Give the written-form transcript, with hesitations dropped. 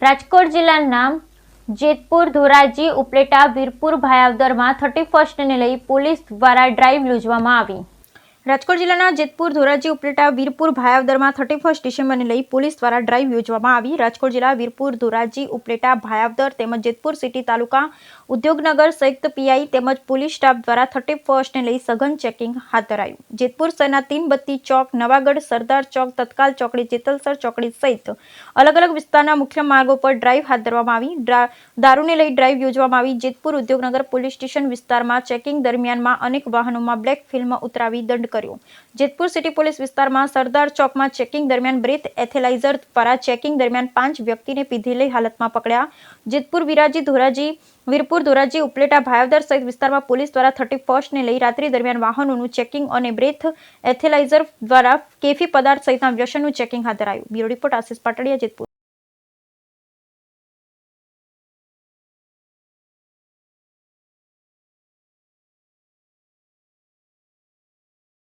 રાજકોટ જિલ્લાના જેતપુર, ધોરાજી, ઉપલેટા, વીરપુર, ભાયાવદરમાં 31st ને લઈ પોલીસ દ્વારા ડ્રાઈવ યોજવામાં આવી। રાજકોટ જિલ્લાના જેતપુર, ધોરાજી, ઉપલેટા, વીરપુર, ભાયાવદરમાં 31 ડિસેમ્બરને લઈ પોલીસ દ્વારા ડ્રાઈવ યોજવામાં આવી। રાજકોટ જિલ્લા વીરપુર, ધોરાજી, ઉપલેટા, ભાયાવદર તેમજ જેતપુર સિટી તાલુકા ઉદ્યોગનગર સંયુક્ત પીઆઈ તેમજ પોલીસ સ્ટાફ દ્વારા 31 ને લઈ સઘન ચેકિંગ હાથ ધરાયું। જેતપુર શહેરના તીનબત્તી ચોક, નવાગઢ, સરદાર ચોક, તત્કાલ ચોકડી, જેતલસર ચોકડી સહિત અલગ અલગ વિસ્તારના મુખ્ય માર્ગો પર ડ્રાઈવ હાથ ધરવામાં આવી। દારૂને લઈ ડ્રાઈવ યોજવામાં આવી। જેતપુર ઉદ્યોગનગર પોલીસ સ્ટેશન વિસ્તારમાં ચેકિંગ દરમિયાનમાં અનેક વાહનોમાં બ્લેક ફિલ્મ ઉતરાવી દંડ કર્યો। જેતપુર સિટી પોલીસ વિસ્તારમાં સરદાર ચોકમાં ચેકિંગ દરમિયાન બ્રેથ એથેલાઇઝર દ્વારા ચેકિંગ દરમિયાન 5 વ્યક્તિને પીધેલી હાલતમાં પકડ્યા। જેતપુર, વિરાજી, ધોરાજી, વીરપુર, ધોરાજી, ઉપલેટા, ભાયાવદર સહિત વિસ્તારમાં પોલીસ દ્વારા 31 ને લઈ રાત્રિ દરમિયાન વાહનોનું ચેકિંગ અને બ્રેથ એથેલાઇઝર દ્વારા કેફી પદાર્થ સહિતના વ્યસનનું ચેકિંગ હાથ ધરાયું। Bureau report Ashish Patadia, Jetpur.